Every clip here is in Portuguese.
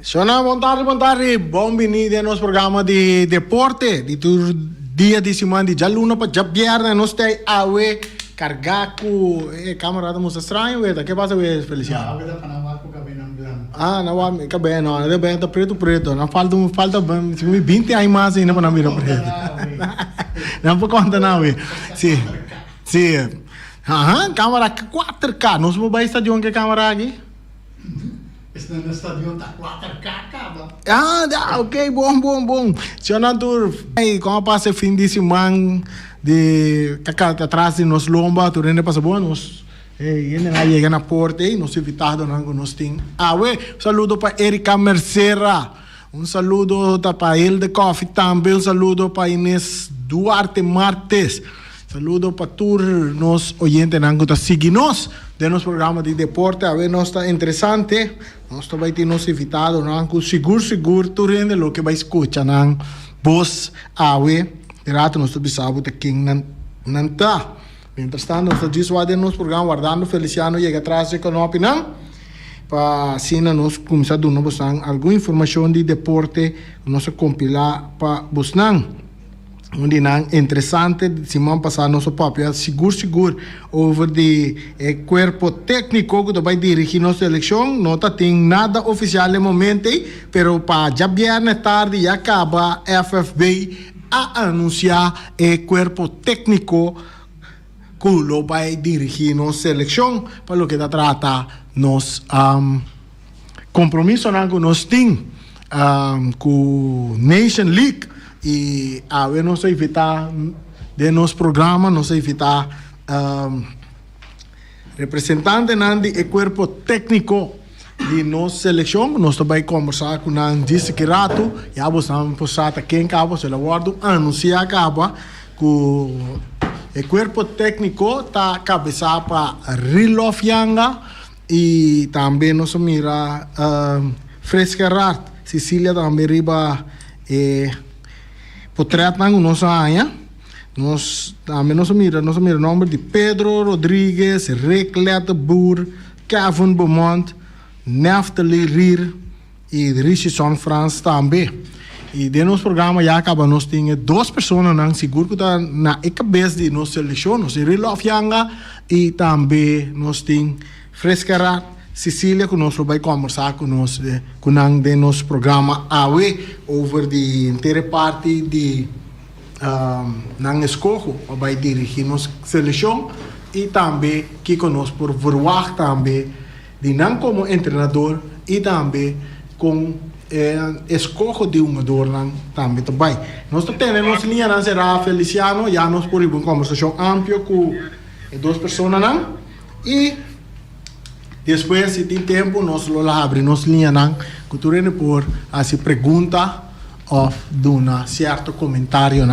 Sono montari, buonveniti al nostro programma di deporte, di dia di semana di già l'uno per già viernes, non stai a we cargaku camarada musta estranho, veda, che passa we Feliciano? Ah, não, acabei, não, é bem, tá preto, não falta 20 aí mais ainda para mira preto. Não por conta não, sim. Aham, câmera 4K, nós vamos para estadião que câmera aqui? No stadion tá 4K, acaba. Ah, ok, bom. Senador, como passa fim de semana de atrás de nos lomba, tu rende passa bom, nós ainda não chega na porta, nós evitado não nós tem. Saludo para Erika Mercera, saludo para Elde Coffee também, saludo para Inês Duarte Martes. Saludo para todos os oyentes que estão seguindo de nosso programa de deporte. A ver, nós está interessante. Nós também temos invitado, seguro, tu rende o que vai escutar, não? Voz, a ver, direto nós estamos de quem não está. Entretanto, nós estamos de nosso programa, guardando Feliciano chega atrás com a opinião. Para assim, nós começamos a dar alguma informação de deporte, nós compilar para vocês. Onde não interessante semana passada nosso papel seguro over de corpo técnico que vai dirigir nossa seleção não tem nada oficial no momento pero para já viernes tarde já acaba FFB a anunciar o corpo técnico que vai dirigir nossa seleção para o que trata nos compromisso que nós temos com Nation League. E a ver nós evitar de nosso programa, nós evitar representante do corpo técnico de nossa seleção, nós também conversar com o disse que rato, já vamos passar quem acaba, se lá guardo anunciar acaba que o corpo técnico está cabeça para Rilof Yanga e também nós mira Frescarrat, Sicília também riba portrait nang nós aia nós também nós mira o nome de Pedro Rodrigues, Reclet Boer, Kevin Beaumont, Neftali Rier e Richardson France também. E de nosso programa já acaba nós temos duas pessoas nang seguro que tá na cabeça de nossa seleção, nós Rilof Yanga e também nós temos Frescarrat Sicília, que nós vamos conversar com nós com de nosso programa AWE over de inteira parte de nang escojo vai dirigir nossa seleção e também que conosco por verwacht também de nang como treinador e também com escojo de jogador também também. Nós temos nossa linha não será Feliciano, já nós por uma conversação ampla com duas pessoas e depois, se tem tempo, nós vamos abrir nossa linha que tu por assim pergunta ou dar certo comentário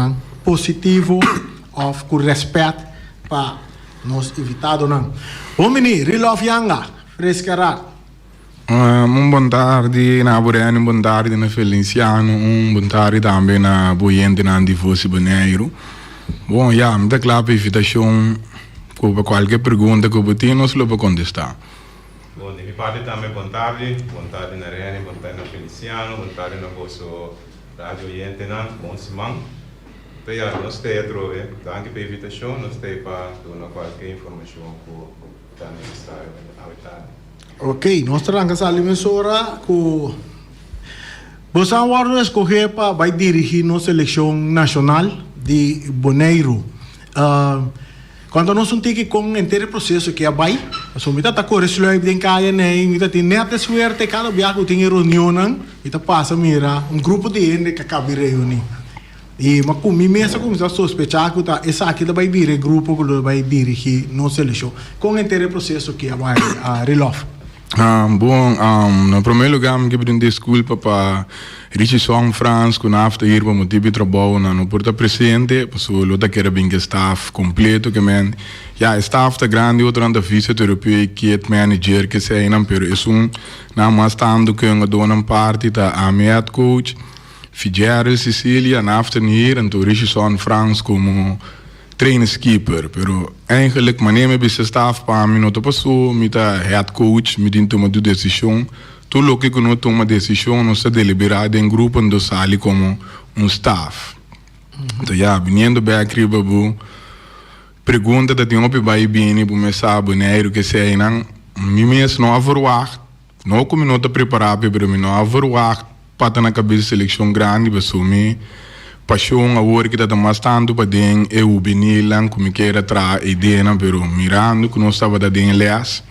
positivo ou com respeito para nós evitado Bom menino, Rilof Yanga, Frescarrat. Boa tarde na Boreno, boa tarde na Feliciano, boa tarde também na Boiente na Difosse Boneiro. Bom, já, me dá claro a invitação para qualquer pergunta que eu tenho, nós vamos contestar. Bom, di parte também boa tarde na Rene, boa tarde na Feliciano, boa tarde na vosso rádio oyente, bom semana. Então, nós temos anche per invitação, nós temos para dar qualquer informação que está necessário a Ok, nós temos a emissora que você vai escolher para dirigir nossa seleção nacional de Boneiro. Quando nós não temos com inteiro processo que vai, nós vamos estar com isso aí bem caia nem, nós temos neta suerte cada viagem tem reunião, nós passa mira grupo de gente que acaba de reunir. E mas com mim mesmo começa a sospechar que tá essa aqui vai dirigir grupo que vai dirigir nossa seleção com inteiro processo que vai a Rilof. No primeiro lugar, eu quero pedir desculpa para Richardson France, que não está aí para motivo de trabalho, não porta presente, porque o outro quer bem que staff completo, que men, já staff está grande, outro anda vice europeu, que é manager, que sei não, pero isso não mais tanto que eu dou uma parte da head coach, Figueiredo Sicília, não está hier, então Richardson France como trainerskipper, pero eigenlijk wanneer we bij staff paar minuten passou, met de head coach, met die toma de decisão, tu lo que não toma decisão, não se deliberada em grupo do sali como staff. Então, vindo back babu, pergunta da tinha vai bem, bu me sabe, né, que sei não, mês não avruar, não como não tá preparado para mim, não avruar, para na cabeça seleção grande, basumi, paixão a hora que tá mais tanto para den, eu benilang como que era tra ideia, não, pero mirando que não estava da den leas,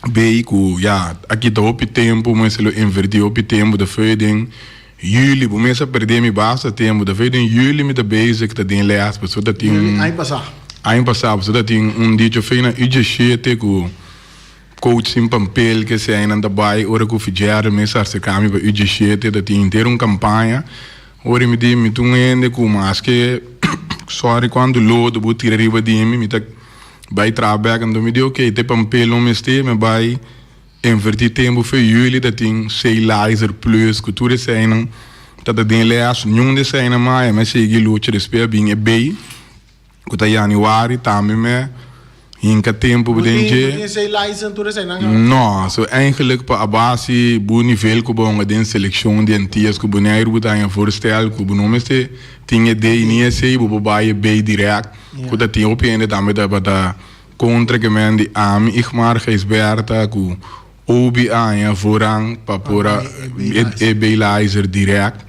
bem que aqui tá o tempo, mas ele invertiu o tempo da feeding. Juli, começa a perder meu basta tempo, da vez em juli me da base que tá den leas, pessoa tá tem Ano passado, pessoa tem dia feina IGC com coach em papel que se ainda vai, ora que o fizer, me se caminho para IGC, tá tem inteiro campanha, ora me diz me tungue com mas que sorry quando lodo vou tirar riba de mim, me tá vai trabalhar, então me diz ok, te papel não me este, me vai invertir tempo foi jullie dat ding laser plus cultuur zijn dat het ding leas nieuw de zijn maar sei que luce respect bem bem que januari também me hinka tempo bedenje sei license tudo sei não so eigenlijk pa base bu nível que bom den seleção de antias que bonair bu tá em voorstel que bu nome este tinha de nie sei bu baie bem direct que dat tinha opende também da contra que men die ik maar geisberta que OBA en voorrang para e-belazer direct.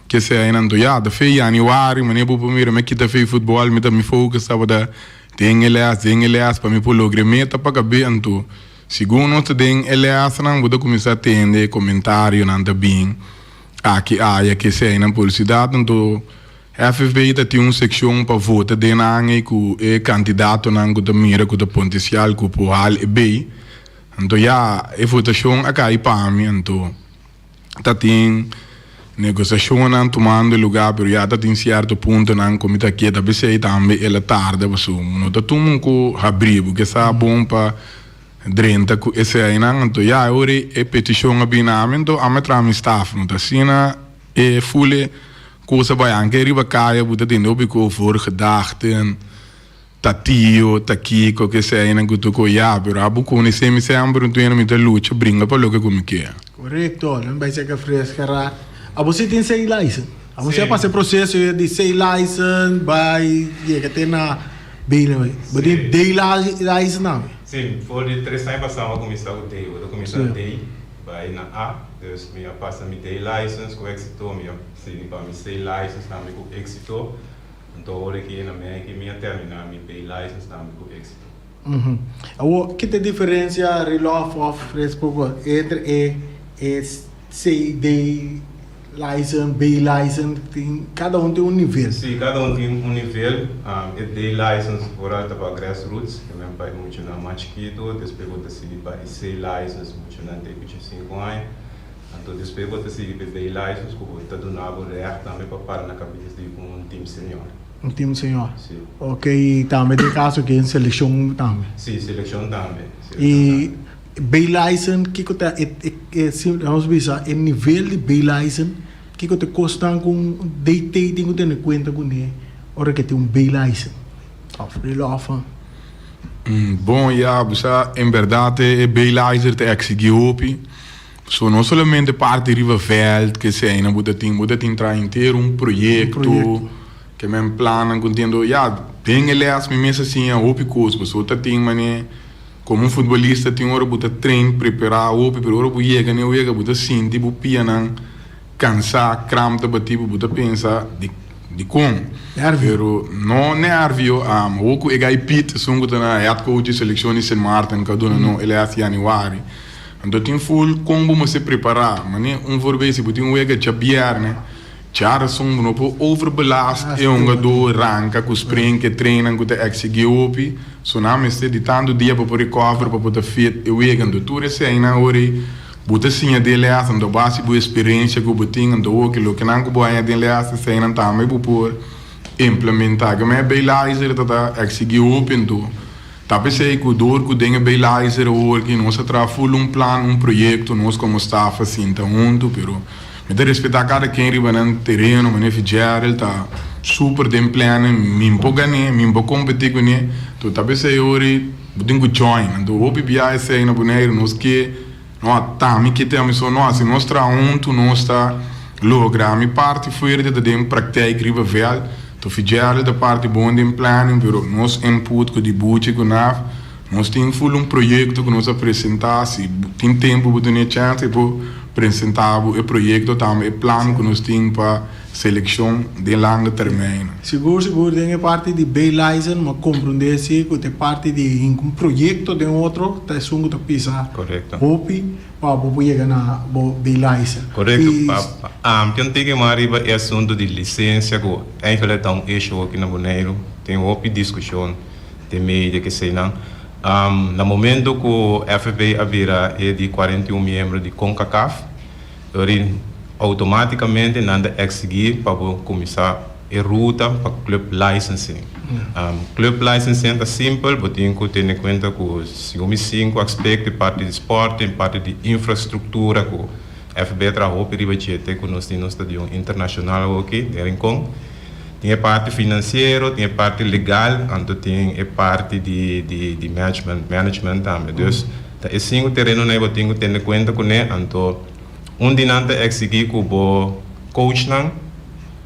Que se ainda de fei januari, mas nem vou primeiro me kita fei futebol, me também focus estava da tem elias para me polo gremeta para caber anto. Segundo te tem elias não vou começar a atender comentário não tá bem. Aqui que se ainda publicidade anto FFB tem uma seção para votar de nangue que é candidato não que mira que potencial que pode bem. Então, a votação acá para mim, então, tá tem negociação não tomando lugar, mas já tá tem certo ponto não como tá aqui, tá pensei também ela tarde, mas não tá tomando com abrir, porque é bom para drenta com esse aí não, então agora é petição abinamento, a metra mi staff, não tá assim é full coisa vai anche riba caia, buta tem no bico voor gedachten. Tatio, Takiko, que sei não que com pero abu com esse me sempre um treino muito luta, brinca para lo que como que é. Correto, não vai ser que fresca. A você tem sei license. A você passa o processo de sei license, vai que tem na bem, mas tem day license não. Sim, for de 3 anos passamos a começar o day, eu começar o day, vai na A, dus minha passa mi day license com éxito, minha sim para mi sei license também com éxito. Então, agora que na minha terminar minha pay license também com éxito. Que tem diferença of entre CD license, B license, cada um tem nível. Sim, cada um tem nível. É day license agora está para grassroots, que meu pai muito na mais chiquito, depois eu te segui para C license muito na tem 5 anos. Então, depois eu te segui para B license, que eu te donava reto também para na cabeça de um time senior. Um time senior? Sim. Ok, também tem caso que é seleção também? Sim, seleção também. E B-License, que está, vamos ver, o nível de B-License, que está custando com DT, tem que ter em conta com ele, hora que tem um B-License. Bom, em verdade, B-License é exeguiu, so não somente parte de Riverveld, que se ainda muda entrar inteiro um projeto. Que me plana contendo tem aliás me mesa assim a opi coisa pessoa tá tem mané como um futebolista tem hora buta treino preparar opi pero hora buia que nem o buta sim tipo pianan cansar crampa batibo buta pensa de como pero não nervio o que é pit sungo na head coach seleções em Martin cada no ele é januari então tem full como você preparar mané voorbeeld se buta wega chabiar né Chara soms no po overbelast e un gado ranca cu spring che trainen cu te exegiopi so na me di tanto dia po recover po te fit e wegando tu sei na ori buta sinha de leas ando base bu experiência cu buting ando que lo que nan cu boia de leas sei na tame bu por implementar que me belazer da exegiopi ando tapi sei cu dor cu dinge belazer or que nós tra full un plan un projeto nós como staff assim então junto pero me de respeitar cada quem riba no terreno, me fizer, ele tá super de plano, me empolgane, me competir com ele. Tu tá pensando ori, tenho join, então o PBI sei na boneiro, nós que No, também que temos só nós, se nós trabalhamos, nós está logrando parte forte da praktijk riba vel, to fijar da parte bom em planning, pero nós input com debut com naf, nós temos um projeto que nós apresentar, se tem tempo para ter chance para apresentar o projeto também, o plano que nós temos para seleção de longo termino. Seguro, tem parte de B-License, mas compreender-se que tem parte de um projeto de outro, tá sungo tá pisa. Correcto. Hopi, para chegar na B-License. Correcto. Tem que mariba é assunto de licença, que eigenlijk tá issue aqui na Bonaire, tem hopi discussão de meio que sei não. No momento que o FB abrirá é de 41 membros de CONCACAF, automaticamente nada exigir para começar a ruta para club licensing. Club licensing é simples, mas tem que ter em conta que os 5 aspectos, parte de esporte, parte de infraestrutura, que o FB trabalhou para budget que nós temos no estádio internacional aqui, de Rincón. Tem a parte financeira, tem a parte legal, então tem a parte de management também. Então, esse 5 terreno nós temos que ter em conta que então dinante exigir que o coach não,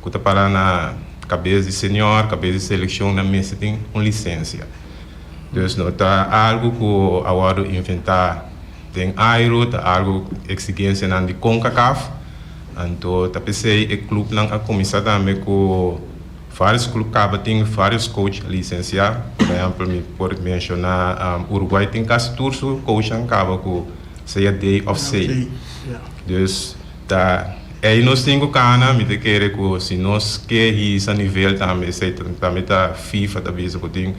que está para na cabeça de senior, cabeça de seleção na mesa tem uma licença. Então, está algo que agora inventar tem aero, tá algo exigência na de CONCACAF, então está pensei o clube não a começar também com vários clubes tem vários coaches licenciados, por exemplo, me pode mencionar Uruguai tem quase todos os coaches acaba com seja day of say. Dus aí nós temos cana, me querer que se nós queremos a nível também, também tá FIFA também que tem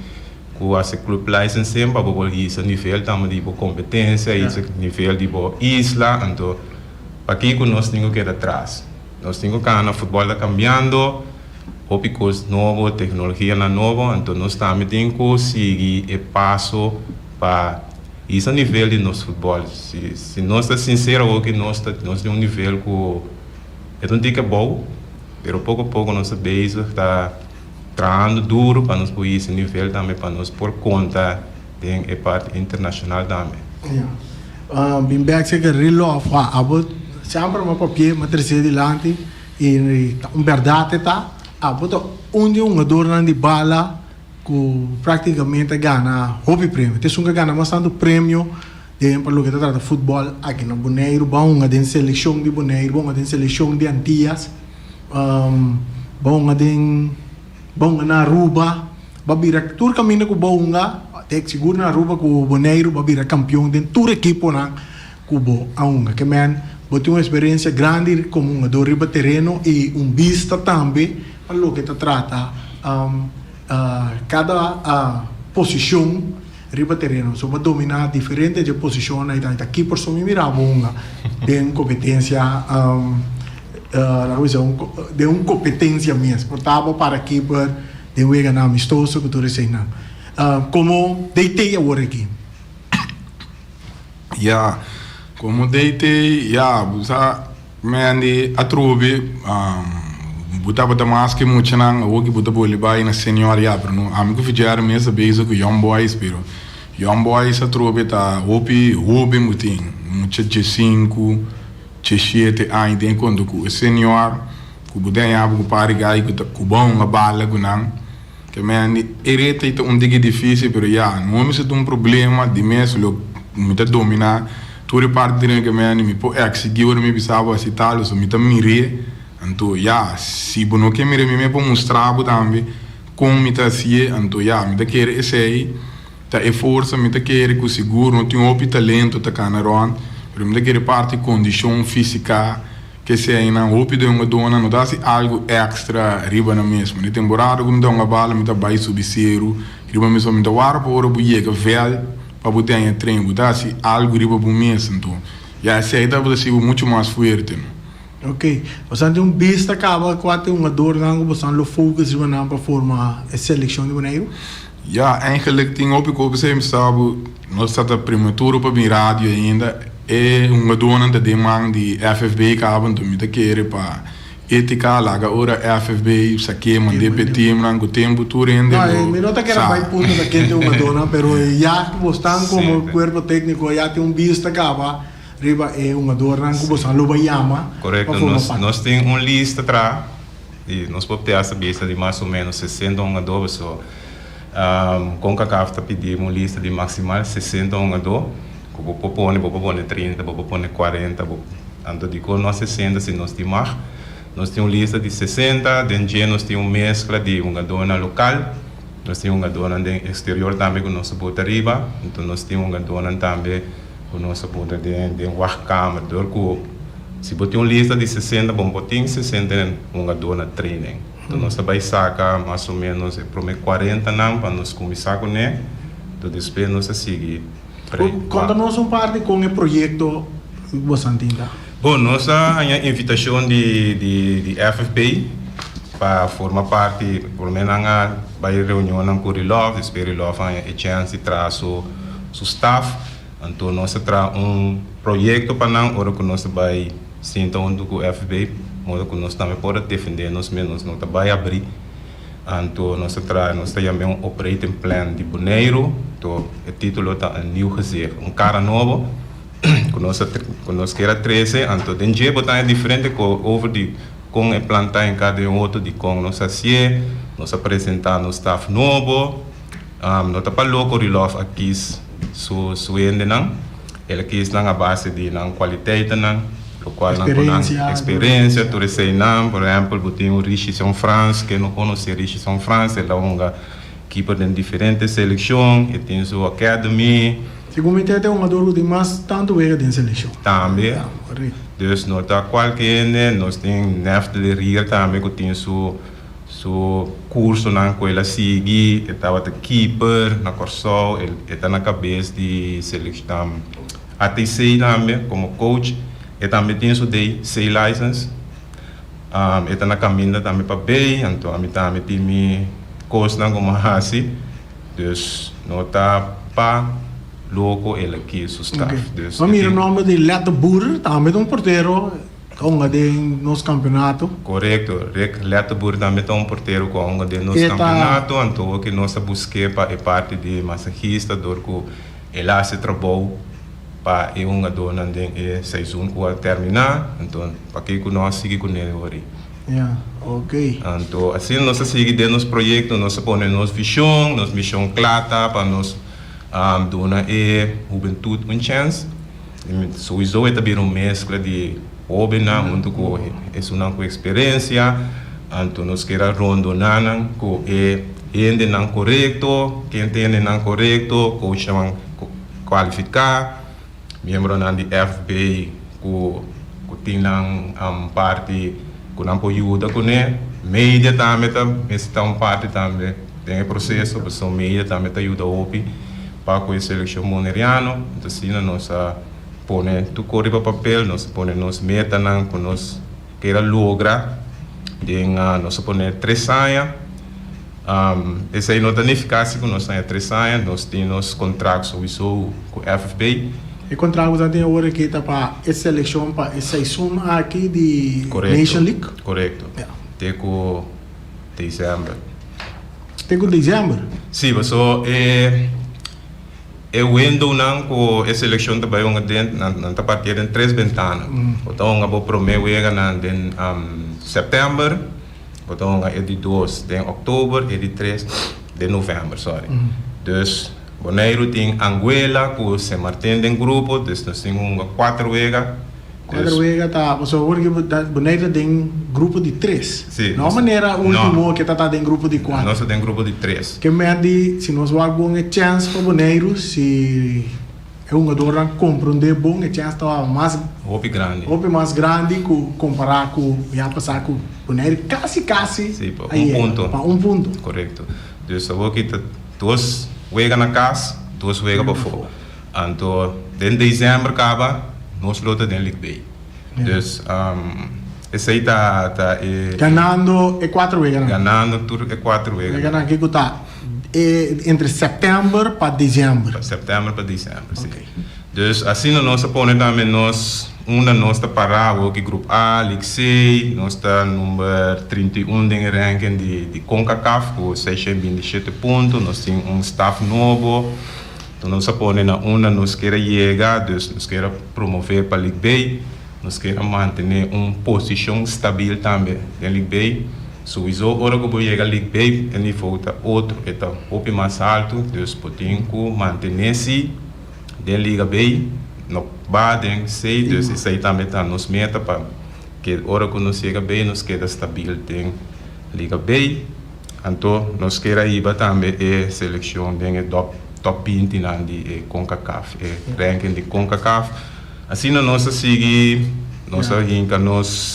que esse clube license para poder ir a nível também de competência, esse nível de isla, então aqui que nós temos que ir atrás. Nós temos cana, futebol está cambiando, ópicos novo, tecnologia na nova, então nós também temos que seguir o passo para isso a nível de nosso futebol. Se nós estamos sinceros, nós temos um nível que é um dica bom, mas pouco a pouco nós está trabalhando duro para nós por esse nível também, para nós por conta tem a parte internacional também. Bem back se que relo abo sempre uma papel, uma terceira dilante e verdade tá, abo onde jogador de bala que praticamente ganha hobby prêmio. Tem um que ganha bastante prêmio de para o que trata de futebol aqui na Bonaire, bom de seleção de Bonaire, bom de seleção de Antillas, bom na Aruba, babira tur caminho com bom tem seguro na Aruba com Bonaire, babira campeão de toda equipe na cubo a que man botou uma experiência grande como um jogador riba terreno e vista também para o que trata cada posição riba terreno, so para dominar diferentes posições aí tá aqui por sumi mirabunga tem competência de competência mesmo, portava para aqui por de wega na amistoso que tu recém como deitei agora aqui. Como deitei, busa mendi atrobe buta bata maske muito nang ogi buta boli bai na senior pero no amigo fijar mesa beijo com young boys pero young boys atrobe tá opi mutin mucha G5 G7 ai tem quando com senior com buta yabu com pari gai com bom a bala com nang que mendi ereta ita diga difícil pero não me se um problema de mês lo muita dominar tudo parte de que me po exigir me bisava se tal so me mire então se não quer me para mostrar também como me tá assim então me quer esse aí tá força me quer com seguro não tem outro talento tá canaron pero me quer parte condição física que se aí na outro de uma dona não dá se algo extra riba na mesmo na temporada como dá uma bala me tá vai subir zero riba mesmo me tá war por buie que velho para botar em treino botar se algo riba por mês então se aí dá para ser muito mais forte. Ok, você tem vista acaba quando uma dor não você não focus na para formar a seleção de Bonaire? Eigenlijk tem op ik op zijn sabe nós está prematuro para vir rádio ainda é uma dona de demanda de FFB acaba então me querer para ética laga ora FFB saque mandei petim não tempo tudo ainda me nota que era vai ponto da quente uma dona pero já você como corpo técnico já tem vista acaba riba é um jogador na Cuba San Lubayama. Correcto, nós temos uma lista atrás e nós podemos ter essa lista de mais ou menos 60 jogadores. So, com a CAF pedimos uma lista de maximal 60 jogadores. Vou pôr 30, vou pôr 40, então digo nós 60 se nós temos mais. Nós temos uma lista de 60, dentro nós temos uma mescla de jogador na local, nós temos um jogador no exterior também que nós bota arriba, então nós temos um jogador também que nós bota de Wakama, se botar uma lista de 60, vamos botar 60 jogador na training. Então nós vai sacar mais ou menos para 40 não para nós começar com ele, então depois nós seguir. Conta-nos parte com o projeto Bosantinda. Bom, nós temos a invitação de FFP para formar parte, por menos vai reunião com o Rilov, espero que Rilov tenha a chance de trazer o staff. Então nós temos projeto para nós, agora que nós vai sentar com o FFP, modo que nós também podemos defender nós mesmos, nós vai abrir. Então nós temos operating plan de Bonaire, então o título está Nieuw Gezicht, cara novo. Conosco era 13, então tem dia botar diferente com a plantar em cada outro de com nós assim, nós apresentar no staff novo, nós tá para logo Rilov aqui suende não, ele quis na base de na qualidade não, o qual na experiência, tu sei não, por exemplo, botem o Richie São France, que não conhece Richie São France, ele é keeper de diferentes seleções, ele tem sua academy. Segundo tem um jogador de mais tanto veio de seleção. Também. Dus nós tá qualquer nós tem nefte de rir também que tem su curso na escola sigue, estava de keeper na Corsol, ele está na cabeça de seleção ATC também como coach, ele também tem su day say license, ele está na caminho também para bem, então a mim também tem mi curso na como assim, dus nós tá para logo ele aqui su staff. O meu nome de Leto Boer, também um porteiro com de nos campeonato. Correto, Leto Boer também é porteiro com de nos campeonato, então que nós busquei para parte de massagista, dorco ele se trabalho para jogador de season que vai terminar, então para que nós seguir com ele agora. Yeah, ok. Então assim nós seguir de nos projeto, nós põe nos missão clara para nós dona a juventude uma chance. Sowieso é também uma mescla de jovem, muito com com experiência. Então nós queremos rondonar com ainda não correto, quem tem não correto, com chamam qualificar, membro de FB que tem parte que não pode ajudar com ele, mídia também está uma parte também tem processo, a mídia também ajuda a para a seleção moneriana, então assim nós põe tu corre para papel, nós põe nos meta não que nós queira lograr, nós põe 3 anos, esse aí não está eficaz com nós 3 anos, nós temos contratos com o FFP. E contrato já tem agora que está para essa seleção para essa season aqui de Nation League. Correto. Tem com dezembro. Tem com dezembro? Sim, mas eu window não com a seleção também não está partindo em 3 ventanas. Então eu vou primeiro em setembro, então é de 2 de outubro e de 3 de novembro, sorry. Dus Bonaire tem Anguela com San Martín em grupo, dus nós temos 4 vezes. 4 vezes tá, você hoje Bonaire tem grupo de 3. Sim. Não maneira último que tá em grupo de 4. Nós tem grupo de 3. Que mede se nós vamos uma chance para Bonaire se é um jogador compreender bom a chance tá mais mais grande comparar com já passar com Bonaire quase. Sim, para ponto. Para ponto. Correto. Dus eu vou que 2 vezes na casa, 2 vezes para fora. Então, em dezembro acaba nós luta de League Bay. Dus esse aí tá ganhando é 4 vezes. Ganhando tudo é 4 vezes. Ganhando aqui que tá entre setembro para dezembro. Setembro para dezembro, sim. Dus assim nós põe também nós nós está parado aqui grupo A, League C, nós está número 31 em ranking de CONCACAF com 627 pontos, nós temos staff novo. Então nós põe na uma, nós quer chegar, nós quer promover para a Liga B, nós quer manter uma posição estável também na Liga B. So isso hora que chega a Liga B, ele volta outro, então um pouco mais alto, dus podemos manter-se na Liga B, no baden sei, dus isso aí também está nos meta para que hora que nós chega bem, nós quer estável tem Liga B. Então nós quer ir também a seleção de top 20 de CONCACAF, ranking de CONCACAF. Assim nós seguimos nossa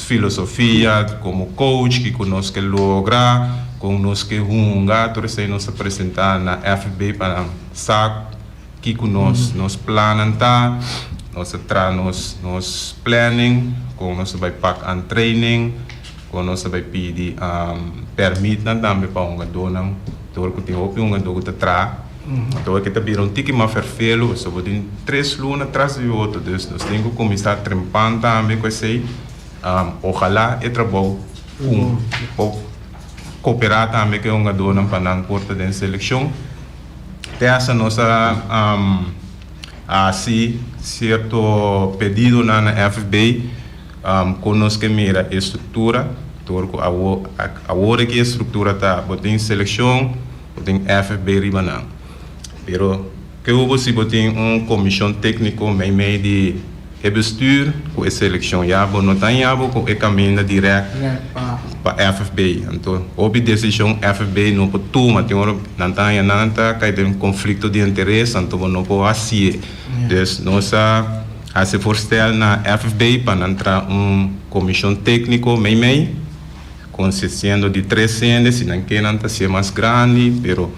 filosofia como coach que nós que logra, com nós que hunga, todos aí nós apresentar na FB para sac que nós plananta, nós planning, com nós vai pack an training, com nós vai pedir permit também para um dona, todo que tem opinião do que tra. Então que também um tique mais verfelo, só vou ter 3 lunas atrás de outro, dus nós temos que começar a trempar também com isso. Ojalá é trabalho cooperar também com uma dona para não porta de seleção. Essa nossa assim certo pedido na FB, conosco que mira a estrutura, a hora que a estrutura está, botem seleção, botem FB ribanang. Pero que houve botem comissão técnica meio de bestuur com a seleção já, não tem já com o caminho direto para FFB. Então, houve decisão FFB não pode tomar, tem hora não tem nada, que tem conflito de interesse, então não pode assim. Então, nós se forstel na FFB para entrar comissão técnica meio consistindo de 3 anos, se não quer não ser mais grande, pero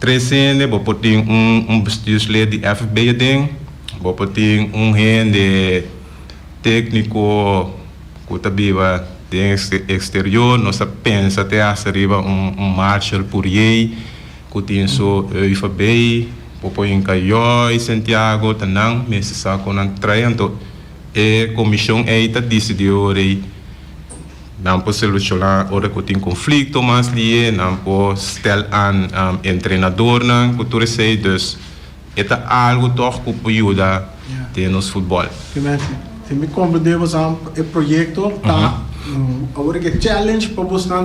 3 anos, vou poder bestuurslid de FFB ding. Vou ter rende técnico que também vai de exterior, nós pensa até arriba Marshall Poirier que tem sua UFB, vou em Caio, Santiago, Tanang, mas só com a então a comissão aí decidiu não pode solucionar hora que tem conflito mas ali não pode estar treinador na cultura sei dus é algo toch que pode ajudar no futebol. Se me compreendemos o projeto tá agora que challenge para buscar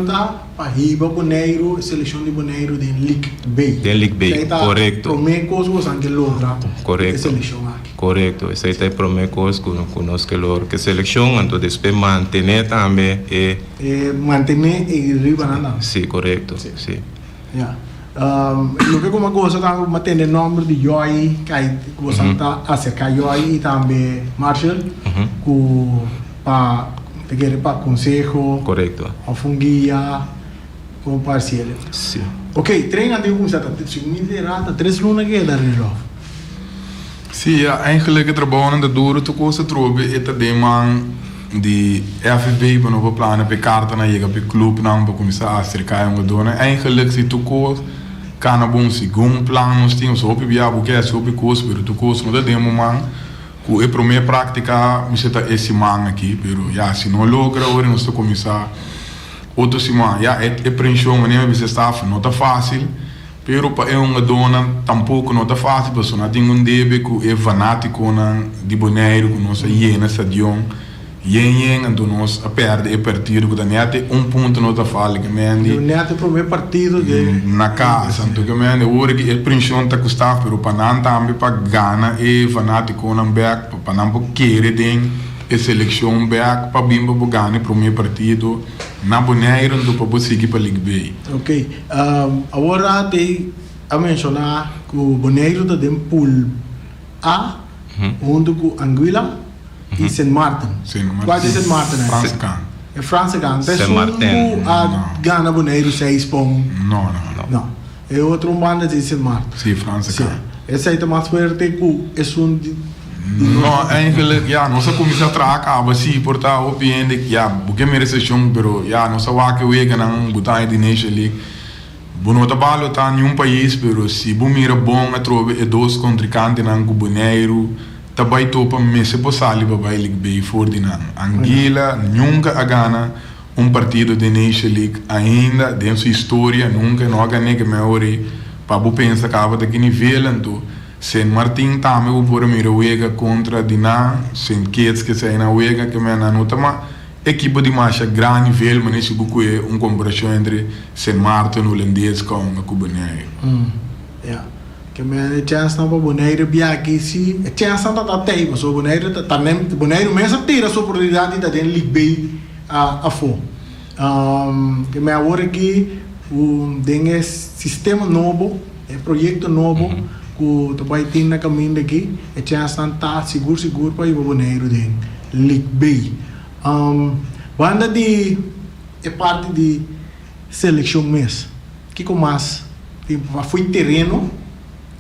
para riba boneiro seleção de boneiro de Ligue B. De Ligue B, correto. Primeira coisa que você logra. Correto. Seleção aqui. Correto. Essa é a primeira coisa que nós que logra que seleção, então depois manter também e manter e riba nada. Sim, correto. Sim. Yeah. Lo que como coisa tá mantendo o número de Joy que você tá acerca Joy e também Marshall com para conselho correto a fungia com parcial sim ok treina de como está segunda 3 lunas que dá relógio sim eigenlijk het trabalho de duro tu coisa trobe eta de man de FFB para novo plano pe carta na chega pe club não para começar a cercar uma dona eigenlijk se tu coisa kana bom segundo plano nós temos o pibia porque é sobre coisa pero tu coisa não de man que é primeira prática me está esse man aqui pero já se não logra agora nós estamos começar outro semana já é preencheu mas nem você está não tá fácil pero para uma dona tampouco não tá fácil porque não tem debe que é fanático na de boneiro que nós aí na stadion então nós a perde e partido que também até ponto não tá fácil que mendi não até primeiro partido de na casa então que mendi agora que é preencheu tá custava pero para não também para ganhar e fanático na back para não querer tem e seleção back para bimba para ganhar primeiro partido na boneiro do para seguir para Ligue B. Ok. Agora tem a mencionar que o boneiro da tem pool A onde com Anguilla e Saint Martin. Qual é Saint Martin? França. É França can. Saint Martin. A Gana boneiro 6 pão. Não. É outro banda de Saint Martin. Sim, França can. Essa aí tá mais forte que é não, eigenlijk, ja, nós começamos a trabalhar assim, portar o piende, ja, porque merece chão, pero, ja, nós vamos que wega não botar de Nation League. Bono trabalho tá em país, pero se bom mira bom a trobe e 2 contrincantes na Boneiro, tabai topa mese posali babai Ligue B for de nan. Anguilla nunca a gana partido de Nation League ainda dentro sua história, nunca não a ganha que me ori, para bo pensa que ava daquele nível, então Saint Martin também o por mira wega contra Dinan, Saint Kitts que sai na wega que me na nota ma equipe de marcha grande nível, mas nesse buco é comparação entre Saint Martin e holandês com a Cubaneiro. Yeah. Que me chance na Boneiro biaki si chance na tei, mas o Boneiro tá nem Boneiro mesmo tira sua oportunidade da den ligbei a fo. Que me agora aqui den sistema novo, projeto novo que tu vai ter na caminho daqui, chance na tá seguro para o Boneiro den ligbei. Banda de parte de seleção mês. Que começa foi terreno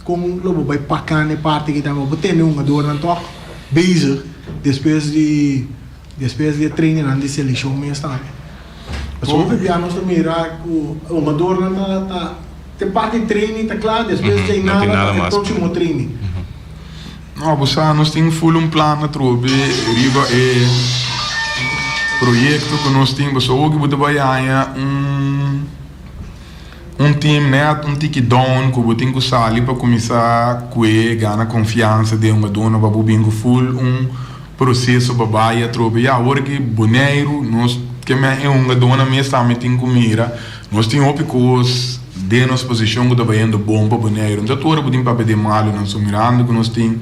com lobo vai pacar na parte que estava botando um jogador na toque bezig depois de treinar de seleção mês também. Mas o piano está mirar com o jogador na tem parte de treino tá claro depois de nada no próximo treino. Não, você nós temos full plano trobe riba projeto que nós temos só o que você vai time né tiki down que você tem que sair para começar a ganhar confiança de uma dona para bingo full processo para baia trobe agora que Boneiro nós que é uma dona mesmo também tem que mira nós temos opicos de nossa posição que está indo bom para Boneiro então toda podemos para pedir mal não só mirando que nós temos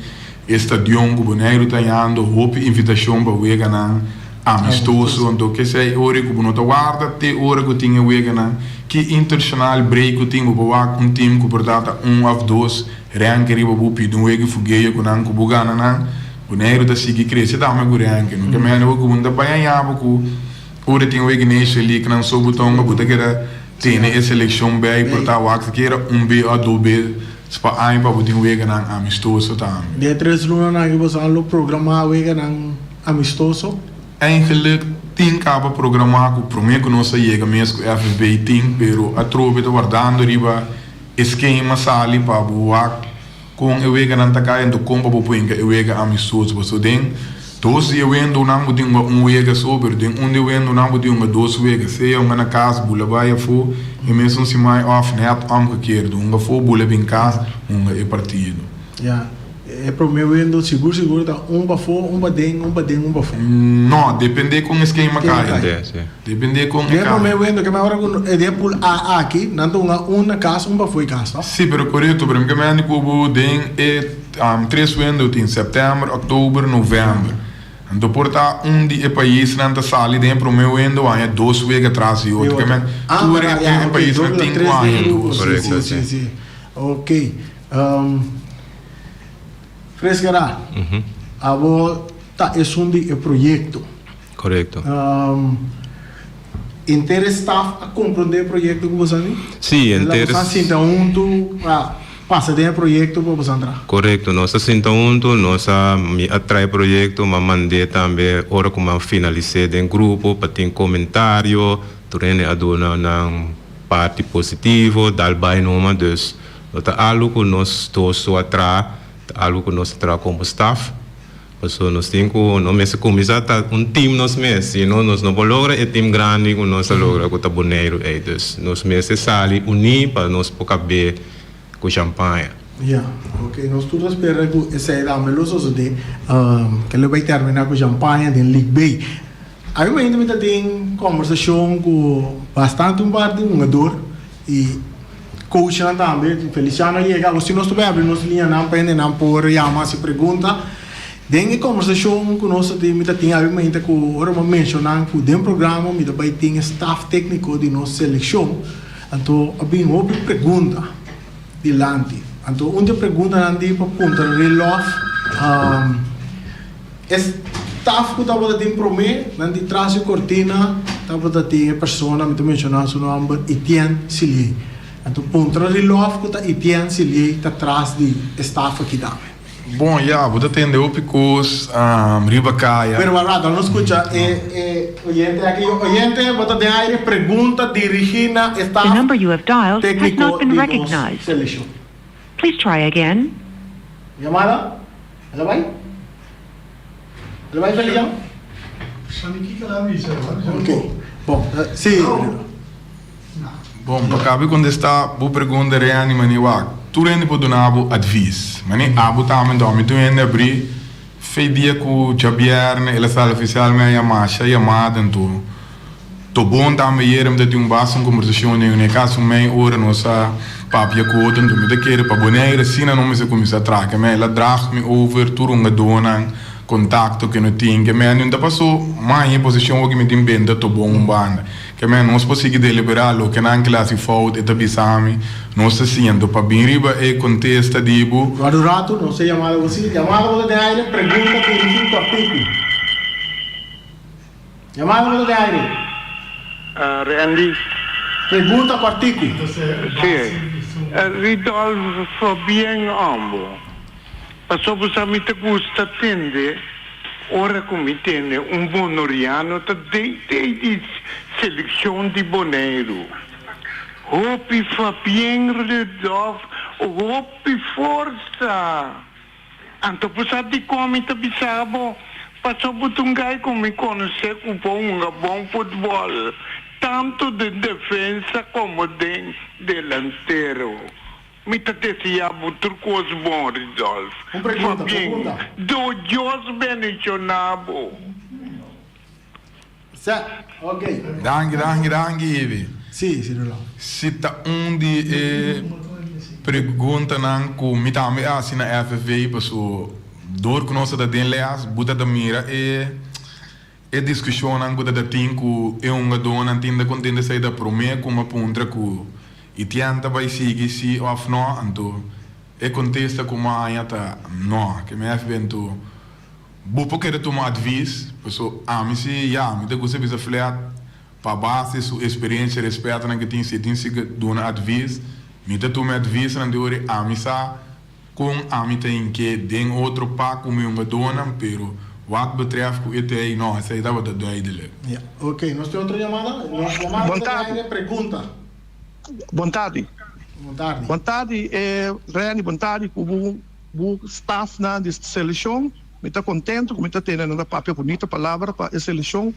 estadião que Boneiro está indo hope invitação para o ganhar amistoso, então que sei hora que não guarda te hora que tinha wegana que internacional break que tinha para time que portata of 2 rank riba bu pidu wegi fugeio com nan que bugana nan Boneiro da sigi cresce da me rank no que me no que bunda banha bu hora tinha wegi nesse ali que não sou botão buta que era tem essa seleção bem portar wax que era B a 2B para aí para botar wegana amistoso também de 3 lunas na que você alô programar wegana amistoso eigenlijk 10 capa programar com primeiro que nós chega mesmo com FB 10 pero a trobe tá guardando riba esquema sali para boa com eu wega não tá caindo compa para põe que eu wega amistoso você tem dois eu vendo não botem wega sobre tem eu vendo não botem dois wega se eu na casa bula vai fo e mesmo se mais off net omgekeerd doen fo bula bem casa é partido yeah. É para o meu vendo seguro tá para fora para dentro para fora não depende com esquema cai depende com é para o meu vendo que me agora é por a aqui não uma casa para fora casa sim pero correto para mim que me ando com den é 3 vendo em setembro outubro novembro então porta dia país não tá sali dentro para o meu vendo há 2 weeks atrás e outro que me tu é país não tem correto sim ok Frescará, tá é um projeto. Correto. Interessa a compreender o projeto que você tem? Sim, interessa. Então, tu passa de projeto para você entrar. Correto. Nós então nós me atrai projeto, mas mandei também hora como finalizar em grupo para ter comentário, turene aduna na parte positivo, dar bem numa dus. Tá algo que nós todos atrás algo que nós trabalhamos como staff, porque nós temos que começar time nós mesmos, senão nós não podemos lograr um time grande que nós logramos com o Boneiro, então nós mesmos saímos unir para nós poder com champanhe. Yeah, ok. Nós todos esperamos que essa é a melhor de que ele vai terminar com champanhe de League Bay. Aí eu ainda tenho conversação com bastante parte de jogador e coach também, Feliciano chega, se nós tiver abrir nossa linha não pende não por chamar se pergunta, tem conversação com nós tem ainda com ora mencionar que dentro programa me também tem staff técnico de nossa seleção, então abrir uma pergunta de lante, então uma pergunta lante para ponta relógio, staff que estava dentro pro me, lante traz a cortina, estava tem a pessoa me mencionar seu nome Etienne Sillier. Então, ponto de love que está Etienne Sillier está atrás de staff aqui também. Bom, já, vou atender o Picos, Riba Caia. Pero, Barrado, não escuta, oyente aqui, oyente, vou te dar a pergunta dirigida staff The number you have dialed has técnico not been de recognized. seleção. Please try again. Chamada? Ela vai? Ela vai, Feliciano? Saniki que ela avisa, Ok. Bom, sim. Bom, para caber quando está, vou perguntar reanima ni wak. tu rende por donavo advies. Mas nem abo também dorme tu rende abrir fei dia com Jabierne ela sala oficial me chamada então tô bom também ir me ter basta conversação em caso me ora nossa papia com outro então me te querer para boneira sina não me se começa a trazer me ela drag me over tu runga dona contatto che non tinha me non da passou mai in posizione che mi timbenda to bom banda che me non sposi che deliberarlo che anche la si faut e tabisami non sta siendo pa bin riba e contesta dibu Guarda un rato, non sei chiamato così, chiamato de aire, pregunta per il cinco articoli. Chiamato de aire, Randy, pregunta per articoli. sì, Ridolfo bien ambo. Passò per mi te gusta tende, ora come tiene un bonoriano di selezione di Bonero. Hopi fa bien Ridolfo, hopi forza. Anto passati come te bisabo, passò per un gai come conosce un buon football, tanto di difesa come di delantero. Mi te decía turcos bom, Ridolfo. Pregunta. Do Dios benedicionabo. Ok. dangi Evi Sì, Ridolfo. sita undi e pergunta nan ku mi tame asina FFV passo dor conosce da den leas buta da mira e discussione anche da tinku e un dona antinda contende sai da prome come puntra ku e tianta vai sigi sì of no anto e contesta come ayata no che mi avvento bupo che tu ma advis passo amisi ya mi te gusta bisa flat pa base su esperienza rispetto anche tin si dona advis mi te tu me advis nan ore amisa com amita in che den outro pa come un dona pero wat betreft ku ete no sei da da duidele Yeah. Ok, nostra altra chiamata? Buongiorno. Pregunta. Boa tarde. Boa tarde. Boa tarde, Rani, boa tarde, o staff na de seleção. Me está contente, me está tendo uma papel bonita palavra para a seleção,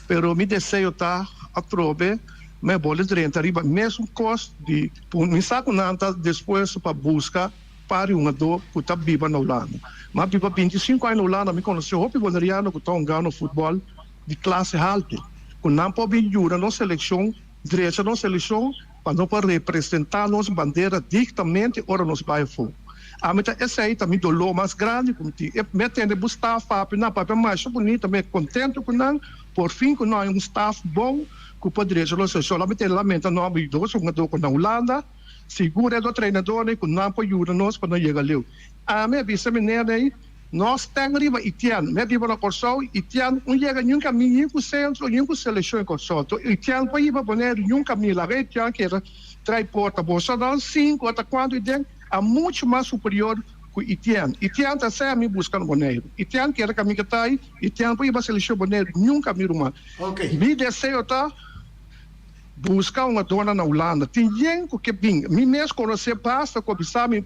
pero me desejo tá a trobe, me bola de arriba mesmo cost de me saco nada depois para buscar para uma do que está viva na Holanda. Mas viva 25 anos na Holanda, me conheceu o bonariano que está jogando futebol de classe alta. Com não pode vir na seleção, direita na seleção, para não para representar nossa bandeira diretamente ora nos bairros. A meta essa aí também dolor mais grande como ti. E metendo o staff na papel mais bonito, me contente com não, por fim com nós staff bom, que poderia ser solamente lamenta não há dois jogador com a Holanda, segura do treinador com não pode ajudar nós quando chega ali. A minha vista maneira aí nós temos riba Itian, me vivo na Corsol, Itian, chega num caminho com centro, com seleção em Corsol. Itian pode ir para poner num caminho lá, Itian que era trai porta bolsa dá 5 até quando idem a muito mais superior que Itian. Itian tá sempre buscando Boneiro. Itian que era caminho que tá aí, Itian pode ir para seleção Boneiro num caminho mais. Ok. Me desejo tá buscar uma dona na Holanda. Tem gente que bem, me mesmo conhecer basta com sabe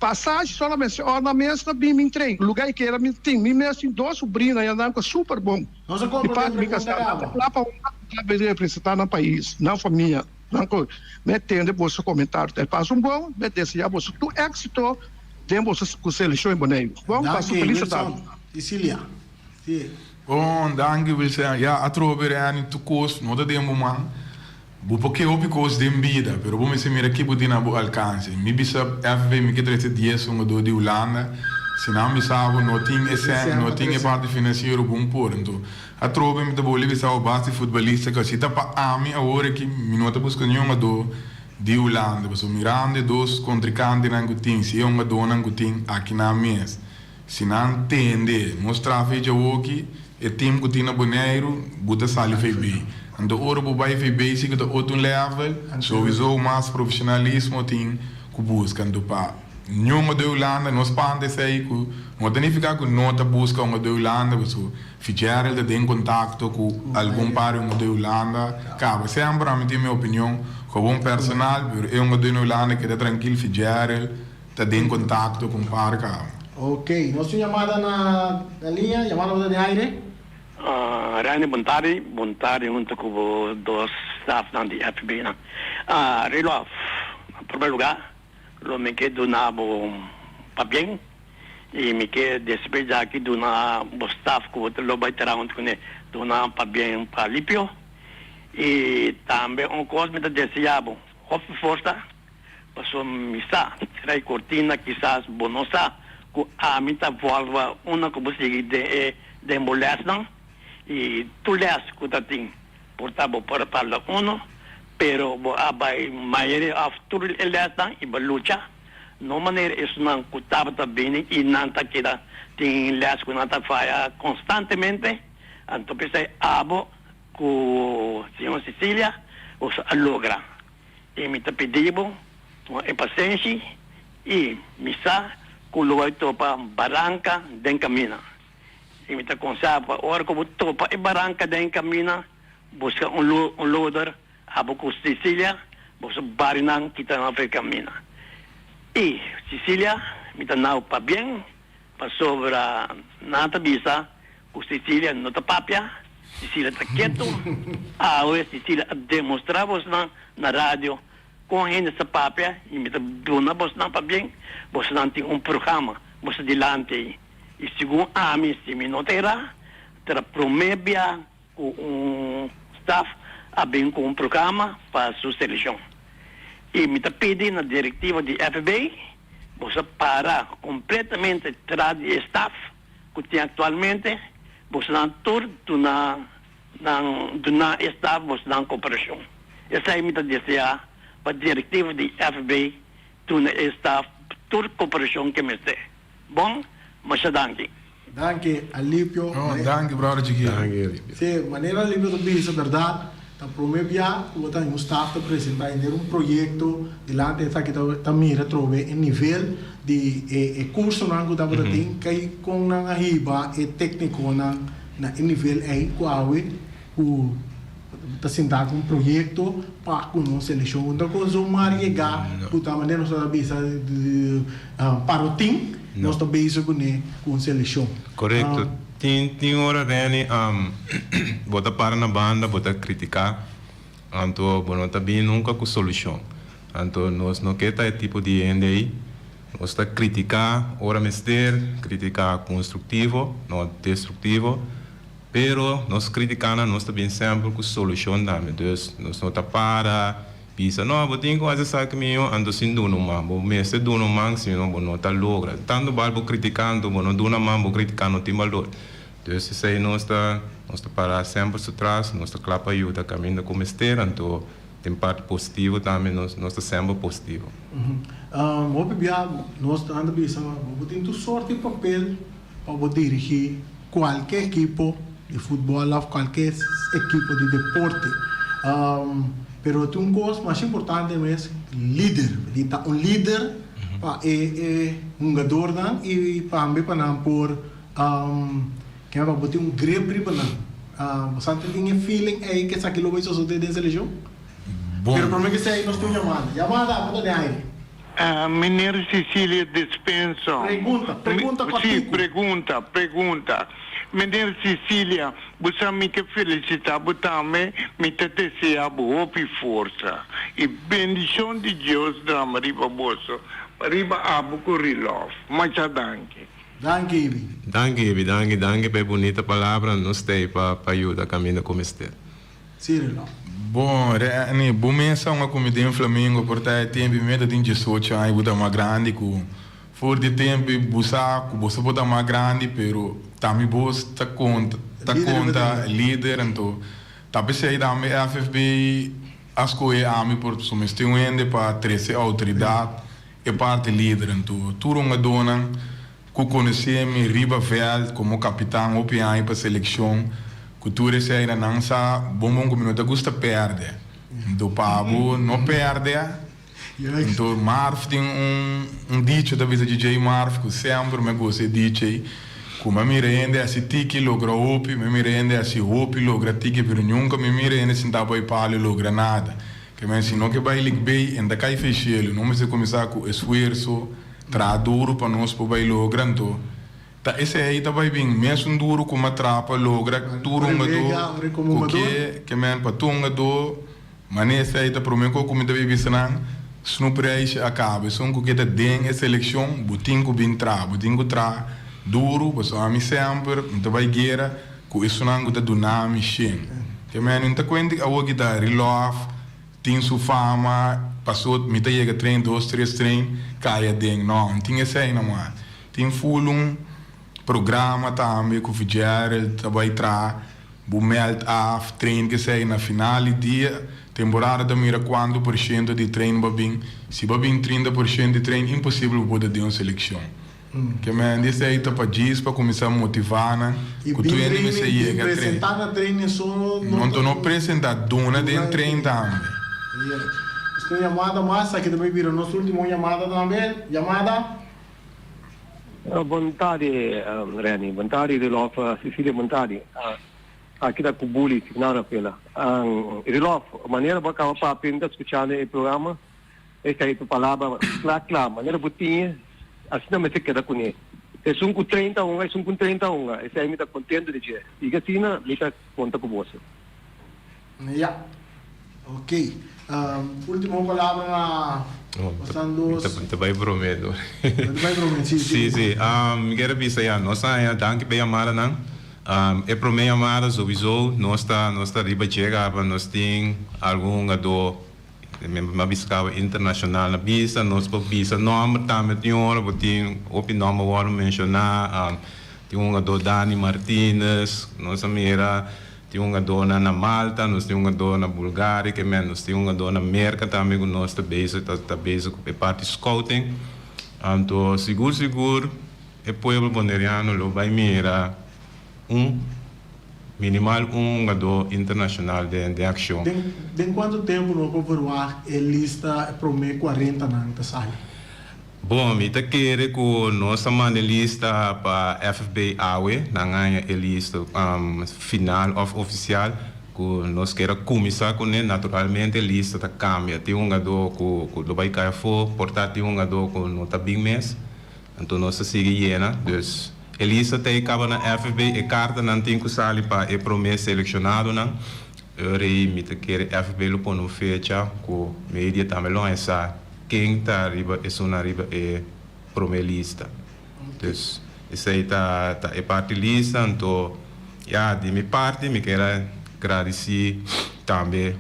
passagem solamente na mesa bem me trem lugar que era me tem me mesmo dois sobrinhos aí andando super bom Não se compra lá para representar no país na família não me tem depois comentário ele passa bom me deseja você tu êxito temos com seleção em Boneiro bom passo felicidade Sicilia. Sì. bom dangi wil zeggen ja a trovare ani tu cos no da demo man bu porque o picos de vida pero vou me se mira que budina bu alcance mi bisa FV mi que 10 um do de Holanda se não me sabe não tem esse não tem parte financeira bom por então a trove me da bolívia bisa o base futebolista que se tá para ami agora que mi nota busca nenhuma do de Holanda mas o mirande dos contricantes na gutin se é uma dona gutin aqui na mês se não tende mostrar feija aqui e tem gutin na Boneiro buta sali FB então ora o vai ver basic do outro level sowieso mais profissionalismo tem que buscando para nenhuma de Holanda nós pande sei que não tem ficar com nota busca uma de Holanda você ficar ele tem contato com algum par uma de Holanda acaba sempre a minha opinião com um personal é uma de Holanda que é tranquilo ficar ele tem contato com par acaba Ok, nós temos chamada na linha, chamada de aire. Rani, boa tarde, junto com os dois staff da FB. Rilov, em primeiro lugar, lo me que donavo pa bien e me que después já que dona o staff que lo vai ter onde que dona pa bien pa limpio e também coisa me desejável of força passou missa será cortina quizás bonosa que a mim tá volva uma que você de molestam e tu lês que tá tem portavo para parla uno pero abay mayere after elatan iba lucha no maneira isso não cutava também e não tá queda tem lês que não tá faia constantemente então pensei abo com senhor Cecília os alogra e me tá pedindo é paciência e missa com lugar topa barranca den camina e me tá consapa ora como topa e barranca den camina busca loader abo com Cecília busca barinang kita na fe camina e Cecília me tá nau pa bien pa sobra nata bisa com Cecília no tá papia Cecília tá quieto Cecília demonstrava na rádio com ainda essa papia e me tá dona você não pa bien você não tem programa você dilante e segundo a mim se me notera tra promebia com staff a bem com programa para sua seleção e me tá pedindo na diretiva de FB você para completamente trazer staff que tem atualmente você não tudo na staff você não cooperação essa é me tá dizendo para a diretiva de FB tu na staff toda cooperação que me tem bom mas danke Danke, Alipio. Oh, danke, brother Chiquinho. Sim, maneira Alipio também, isso é verdade. Tá promevia, o tá um staff para apresentar um projeto delante tá que tá mira trove em nível de curso não que tá para tem que com na riba e técnico na nível aí qual o tá sentado um projeto para com uma seleção então coisa Maria ga puta maneira nós tá bisa para o time nós tá bisa com seleção correto tem hora Reni bota para na banda bota criticar então não tá bem nunca com solução então nós não quer tá tipo de ende aí nós tá criticar hora mester criticar construtivo não destrutivo pero nós criticamos nós também sempre com solução da então nós não tá para pisa não vou ter coisa sabe que meu ando sem dono mas vou mestre dono mas se não tá logra tanto balbo criticando não dona mas vou criticando tem valor então se aí nós tá para sempre atrás nós tá clapa ajuda caminho como esteira então tem parte positiva também nós tá sempre positivo vou bebia nós anda bisa vou ter tu sorte papel para dirigir qualquer equipo de futebol ou qualquer equipo de deporte pero tem coisa mais importante é líder está líder para jogador e para não por que é para botar grepe para não você tem feeling aí que essa aquilo vai só ter dessa seleção pero para mim que sei nós temos chamada bota de aire Menina Cecília dispensa. Pergunta para Sim, pergunta. Menina Cecília, você me quer felicitar, me te deseja boa e força. E bendição de Deus da Mariba Bosso, Mariba Abu Kurilov. Muita danke. Danke, Ibi. Danke per bonita palavra, nós temos para ajudar a caminhar como este. Cirilo. Bom, Reni, bom mesa uma comida em Flamengo, porque tempo meta de 18 anos, buta mais grande, com for de tempo, busaco, você buta mais grande, pero também você tá conta líder, então tá pensei da FFB as coisas a mim por sumestir um ende para trazer autoridade e parte líder, então tudo uma dona que conhecemos riba verde como capitão ou para a seleção cultura se ainda não sabe bom como não te gusta perder então Pablo não perde então Marv tem dicho da visa DJ Marv que sempre me gosta de DJ como me rende assim tiki logra opi me rende assim opi logra tiki pero nunca me rende sem dar para logra nada que me ensinou que vai ligar bem ainda cai fechelo não me se começar com esforço traduro para nós para vai logra então tá esse aí tá vai bem mesmo duro como atrapa logra turunga do que men para tunga do mané esse aí tá prometo como tá bem bisanan Snoepreis acaba. Son que kita den a seleção, butinho bin tra, duro, passo a mi sempre, então vai guerra, com isso não guta do nome chen. Que men inte quindi a wogi da relof, tin su fama, passou mi ta chega trein 2-3 trein, caia den não, tinha sei não mais. Tin fulum programa também com o Fitzgerald, vai tra, bu meld af, trein que sei na finale dia, temporada da mira quando por cento de trein babin, se babin 30% de trein impossível poder de uma seleção. Que me disse aí para diz para começar a motivar, né? Que tu ainda me sei que apresentar na treino só não tô não apresentar dona de treino também. Estou chamada massa que também virou nosso último chamada também, chamada. Boa tarde, Reni. Boa tarde, Rilof, Cecília, boa tarde. Aqui da Kubuli, signora pela. Rilof, a maneira para cá para aprender a escutar o programa, esta é a palavra clara, maneira botinha. Assim não me se queda com ele. É um com 31, é um com 31. Esse aí me está contente de dizer. E assim, me está conta com você. Yeah. Ok. Última palavra na... Te vai prometo. Vai prometo, sim. Sim. Me quero dizer, já, nós danke bem amada, não? É para mim amada, sowieso, nós está riba chega, nós tem algum gado uma biscava internacional na visa, nós por visa nome também tem hora, tem nome agora mencionar, tem gado Dani Martinez, nós mira, tem gado na Malta, nós tem gado na Bulgária, que nós tem gado na América também, que nós está base com a parte scouting, então seguro, o povo boneriano lo vai mira minimal gado internacional de ação. De quanto tempo não coveruar a lista para o 40 na Antasali? Bom, me quero que nossa lista para FFB AWE, na ganha a lista final ou oficial, que nós queremos começar com naturalmente a lista da cambia. Tem gado que do vai cair fora, portanto tem gado que não está bem mês, então nós seguimos llena, dus Elisa tem acaba na FB e carta não tem que sair para e promessa selecionado não. Rei me te quer FB lo põe no fecha com media também não é só quem tá arriba é só na arriba é promessa. Então isso aí tá é parte lista então já de minha parte me quero agradecer também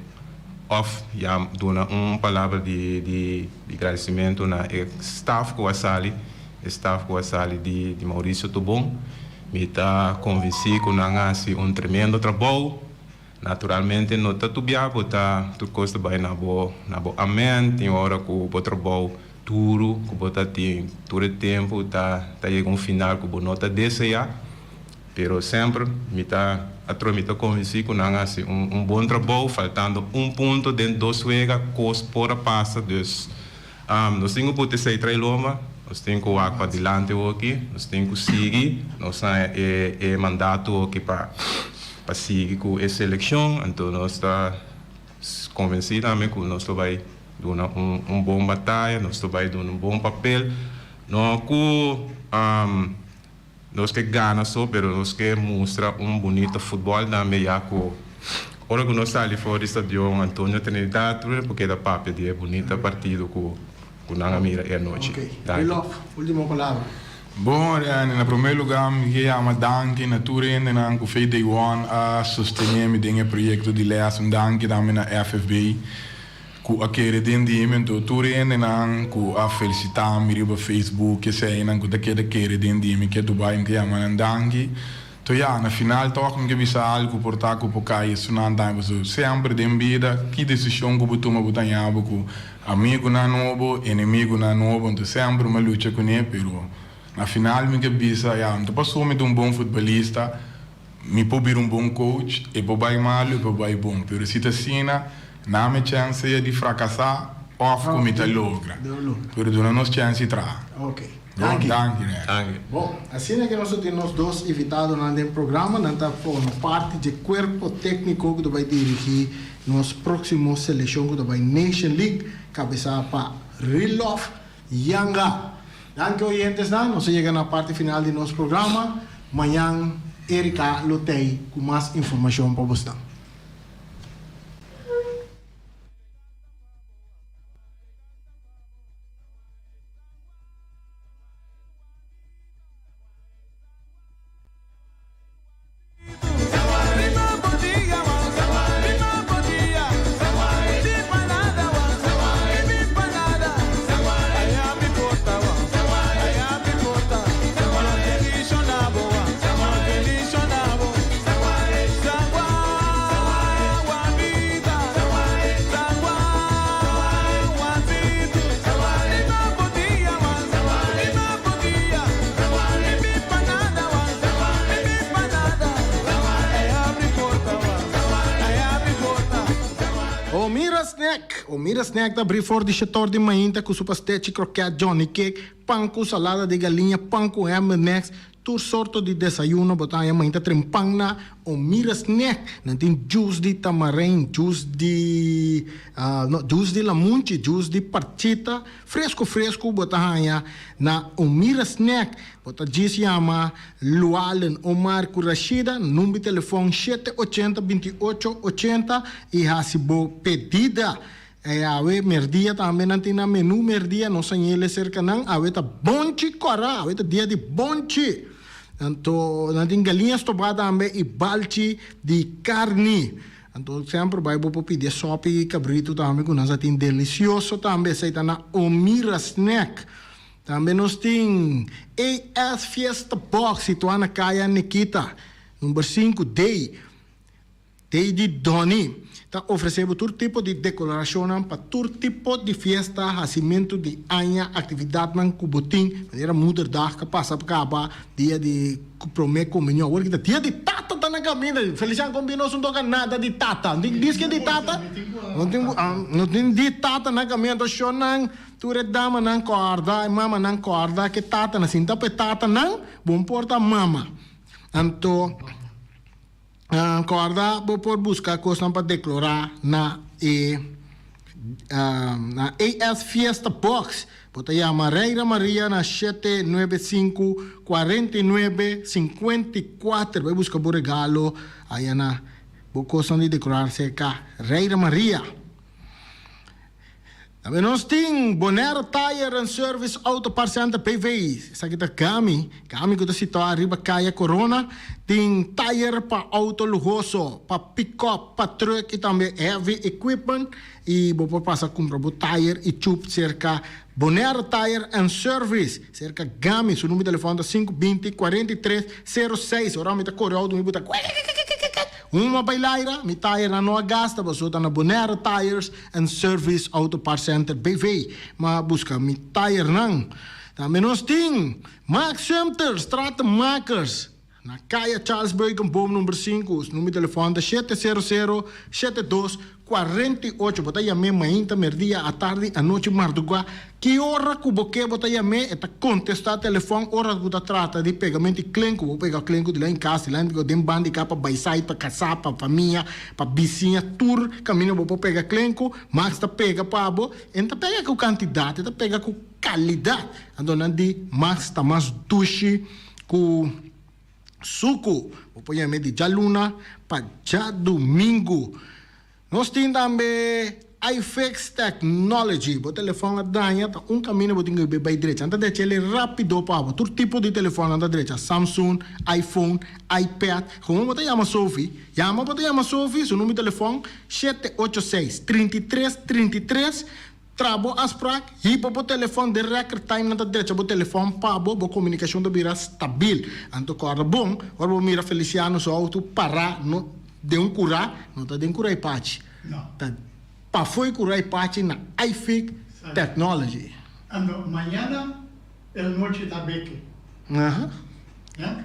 já dona palavra de agradecimento na staff que vai sair staff com a sala de Maurício Tubon, me está convencido que não há tremendo trabalho. Naturalmente, não está tudo bem, está tudo coisa bem na boa amém. Tem hora que o trabalho duro, que o tem todo o tempo, está chegando final que o nota deseja. Mas sempre me está convencido que não há bom trabalho, faltando ponto dentro dos vegas, coisa por passar. Nós temos que ter loma. Nós temos que ir para adiante aqui, nós temos que seguir, nós temos mandato aqui para seguir com essa eleição, então nós estamos convencidos também que nós vamos dar bom batalha, nós vamos dar bom papel, nós que ganhamos só, mas nós que mostrar bonito futebol também, já que agora que nós saímos fora do estádio Antônio Trinidad, porque da papel de bonita partido com a mira é noite. Rilof, última palavra. Bom, em primeiro lugar, me chamo Danke, na Turin, na Café Day One, a sostener o projeto de leas, Danke também na FFB, que a querer dentro de Turin, que a felicitar me no Facebook, que sei, que a querer dentro de que Dubai, que chama Danke. Então, na final, toca que bisa algo por taco por cair, sunando sempre de vida, que decisão que botuma botanhava com amigo na novo, inimigo na novo, então sempre uma luta com ele, pero na final me que bisa, então passou me de bom futebolista, me pode vir bom coach, e pode vai mal, e pode vai bom, pero se assim, não me chance de fracassar, off como te logra, pero não nos chance tra. Ok. Danke. Bom, assim é que nós temos dois invitados no programa, nós estamos parte do corpo técnico que vai dirigir nossa próxima seleção que vai Nation League, cabeça para Rilof Yanga. Danke, oyentes, nós chegamos na parte final do nosso programa. Amanhã, Erika Lotei com mais informação para você. Snack. O Mira Snack da abrir for de setor de mainta com supastete, croquete, Johnny Cake, pão com salada de galinha, pão com M&M's, tur sorto de desayuno, botar a mainta trempang na o Mira Snack. Não tem juice de tamarind, juice de lamunchi, juice de parchita, fresco, botar na o Mira Snack. Botar diz chama Lualen Omar Kurashida, número de telefone 780-2880 e hasibo pedida. Awe merdia também não tem na menu merdia, não sei ele cerca não, awe tá bonchi cora, awe tá dia de bonchi. Então, não tem galinha estobada também e balchi de carne. Então, sempre vai pedir sopa e cabrito também, que nós tem delicioso também, sei tá na Omira Snack. Também nós tem AS Fiesta Box, situada na Caia Nikita, número 5, Day de Doni. Tá oferecendo todo tipo de decoração para todo tipo de festa, nascimento de anha, atividade man cubotim, maneira muderdag que passa para cá, dia de prometer comunhão, agora que dia de tata tá na caminho, Feliciano combinou não toca nada de tata, diz que de tata, não tem de tata na caminho, então show não, tu redama não corda, mama não corda, que tata na cinta pe tata não, bom porta mama, então corda por buscar coisa para declarar na AS Fiesta Box. Bota chama Reira Maria na 795-4954. Vai buscar por regalo aí na coisa de declarar cerca Reira Maria. Também nós temos Bonero Tire and Service Auto Parts Center PVI. Essa aqui tá Gami que está situado arriba Caia Corona. Tem tire para auto luxuoso, para pick-up, para truck e também heavy equipment. E vou passar a comprar o tire e tube cerca Bonero Tire and Service. Cerca Gami, seu número de telefone é 520-4306. Ora, me tá correndo, me bota uma bailaira, mi tire na não gasta, você tá na Bonero Tires and Service Auto Parts Center BV. Mas busca mi tire não. Também nós temos Max Center, Strata Makers. Na Caia Charlesburg, bom número 5, o número de telefone é 700-7248. Bota chamar manhã, merdia, à tarde, à noite, madrugada. Que hora que você bota chamar e contestar o telefone, hora que você trata de pagamento de clínico, vou pegar o clínico de lá em casa, lá em de banda para baixar, para casar, para família, para vizinha, tour, caminho, vou pegar clínico, mas está pega para abo, então pega com quantidade, está pega com qualidade. Então, mas está mais duche com suco, vou pôr de já luna para já domingo. Nós temos também iFix Technology. O telefone danha, caminho vou ter que ir direita. Então deixa ele rápido para todo tipo de telefone na direita. Samsung, iPhone, iPad. Como você chama Sophie? Chama Sophie. Seu número de telefone 786-3333. Trabo asprak, hipo po telefone de record time na direita, po telefone pabo, bo comunicação do bira stabil. Anto corda bom, orbo mira Feliciano so auto para no de cura, não tá de cura ipachi. Não. Tá pa foi cura ipachi na iFix Technology. Ando mañana el noche da beque. Aham. ¿Ya?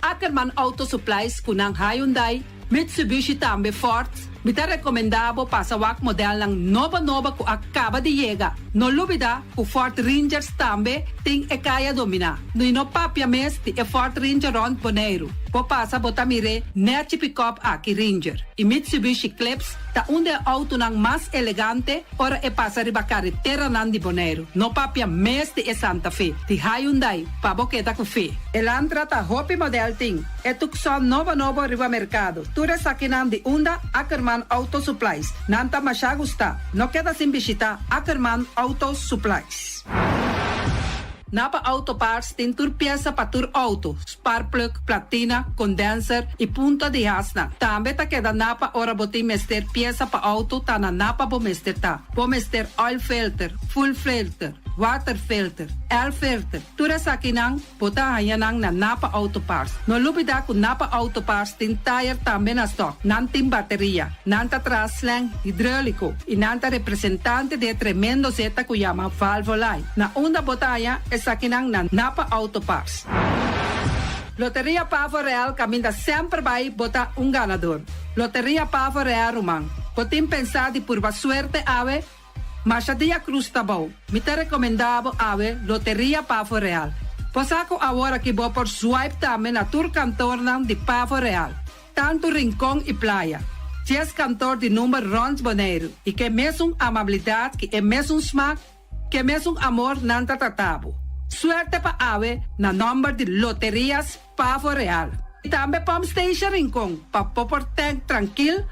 Ackerman Auto Supplies kunang Hyundai, Mitsubishi tambe Ford. Mita recomendabo pasawak model ng nova ku acaba de llegar. No lubida ku Ford Rangers tambe ting ekaya domina. No papia mes ti Ford Ranger Rond Bonaire. Po pasa botamire nerchi pick-up aki Ranger. I Mitsubishi Eclipse ta unde auto ng mas elegante ora pasa riba carretera nan di Bonaire. No papia mes ti Santa Fe. Ti Hyundai pa boketa ku fe. Elantra ta hopi model ting. Etukson nova riba mercado. Ture sakinan di unda Ackerman Auto Supplies. Nanta masya gusta. No queda sin visita Ackerman Auto Supplies. Napa Auto Parts tem tur pieza para tur auto, spark plug, platina, condenser e punta de hasna. Também tá queda Napa ora botim mester pieza para auto tá na Napa bo mester tá. Bo mester oil filter, full filter, waterfilter, filter. Tura sa kinang bota hayanang na Napa Auto Parts. No lubida ku Napa Auto Parts tin tire tambe na stock, nanting bateria, nanta traslang hidráulico, inanta representante de tremendo zeta ku llama Valvoline. Na una botaya es sa kinang na Napa Auto Parts. Loteria Pavo Real caminda sempre vai botar um ganador. Loteria Pavo Real Rumang. Potim pensar de por suerte ave, mas a dia cruz tá bom. Me te recomendava ave Loteria Pavo Real. Posaco agora que vou por swipe também na tour cantor de Pavo Real. Tanto Rincón e Playa. Ties cantor de número Rons Boneiro. E que mesmo amabilidade, que é mesmo smack, que mesmo amor nanta tatabo. Suerte pa ave na number de Loterias Pavo Real. E também Pump Station Rincón, pa popor tranquilo